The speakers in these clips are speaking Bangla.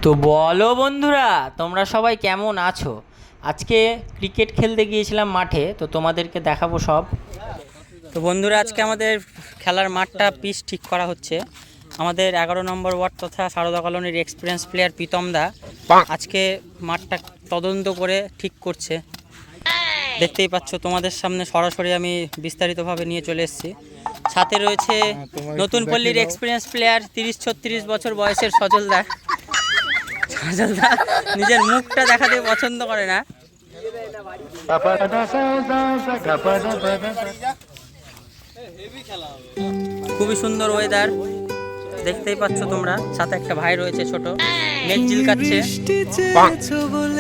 তো বলো বন্ধুরা, তোমরা সবাই কেমন আছো? আজকে ক্রিকেট খেলতে গিয়েছিলাম মাঠে, তো তোমাদেরকে দেখাবো সব। তো বন্ধুরা, আজকে আমাদের খেলার মাঠটা পিচ ঠিক করা হচ্ছে। আমাদের 11 নম্বর ওয়ার্ড তথা সারদা কলোনির এক্সপিরিয়েন্স প্লেয়ার প্রীতম দা আজকে মাঠটা তদন্ত করে ঠিক করছে। দেখতেই পাচ্ছ, তোমাদের সামনে সরাসরি আমি বিস্তারিতভাবে নিয়ে চলে এসেছি। সাথে রয়েছে নতুন পল্লীর এক্সপিরিয়েন্স প্লেয়ার 30-36 বছর বয়সের সজল দা। নিজের মুখটা দেখাতে পছন্দ করে না। খুবই সুন্দর ওয়েদার, দেখতেই পাচ্ছ তোমরা। সাথে একটা ভাই রয়েছে ছোট, মেঘ ঝিলকাচ্ছে।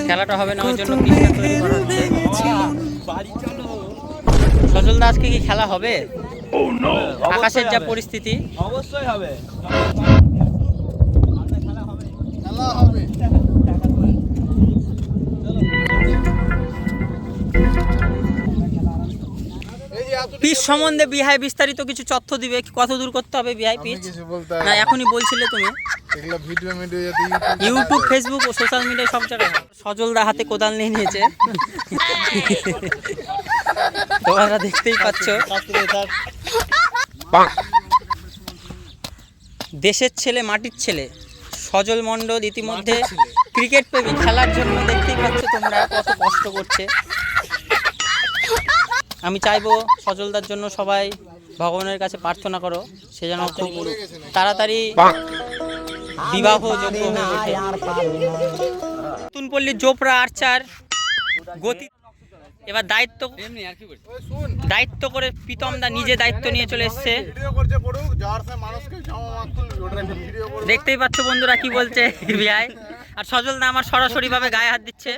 খেলাটা হবে না, ওই জন্য সজল দা, আজকে কি খেলা হবে? আকাশের যা পরিস্থিতি, অবশ্যই হবে। পিচ সম্বন্ধে বিহাই বিস্তারিত কিছু তথ্য দিবে। কত দূর করতে হবে বিহাই পিচ? না, এখনই বলছিলে তুমি। ইউটিউব, ফেসবুক ও সোশ্যাল মিডিয়ায় সব জায়গায়। সজলদা হাতে কোদাল নিয়ে নিয়েছে, তোমরা দেখতেই পাচ্ছ। দেশের ছেলে, মাটির ছেলে সজল মণ্ডল ইতিমধ্যে ক্রিকেট প্রেমী। খেলার জন্য দেখতেই পাচ্ছ তোমরা কত কষ্ট করছে। আমি চাইবো সজলদার জন্য সবাই ভগবানের কাছে প্রার্থনা করো, সে যেন খুব তাড়াতাড়ি বিবাহযোগ্য হয়ে ওঠে। নতুন পল্লীর জোপরা আর্চার গতি এবার দায়িত্ব করে প্রীতম দা নিজে দায়িত্ব নিয়ে চলে এসছে। দেখতেই পাচ্ছ বন্ধুরা কি বলছে বিআই। আর সজল দা আমার সরাসরি ভাবে গায়ে হাত দিচ্ছে।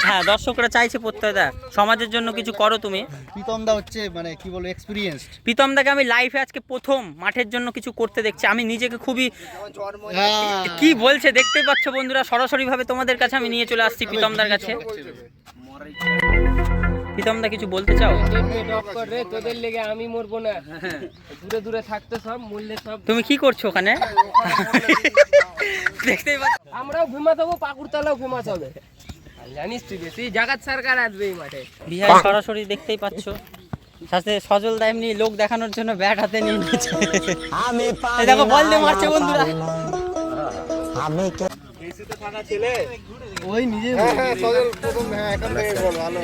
হ্যাঁ, দর্শকরা চাইছে প্রত্যয় দা সমাজের জন্য কিছু করো তুমি। প্রীতম দা হচ্ছে মানে কি বলবো এক্সপেরিয়েন্সড। প্রীতম দাকে আমি লাইফে আজকে প্রথম মাঠের জন্য কিছু করতে দেখছি। আমি নিজেকে খুবই কি বলছে দেখতেই পাচ্ছ বন্ধুরা, সরাসরি ভাবে তোমাদের কাছে আমি নিয়ে চলে আসছি প্রীতম দার কাছে। প্রীতম দা কিছু বলতে চাও? তোদের লেগে আমি মরবো না, দূরে দূরে থাকতে সব মূল্যে সব। তুমি কি করছো ওখানে? দেখতেই পাচ্ছ আমরাও ঘুমাতে পাকুড়তলাও ঘুমাতে হবে, জানিস তুই। বেশি জাগাত সরকার আসবে এই মাঠে। বিহার সরাসরি দেখতেই পাচ্ছ। সাথে সজল দা এমনি লোক দেখানোর জন্য ব্যাট হাতে নিয়ে নিয়েছে। দেখো বল দিয়ে মারছে বন্ধুরা। থাকা ছেলে ওই নিজে সজল প্রথম, এখান থেকে বল ভালো।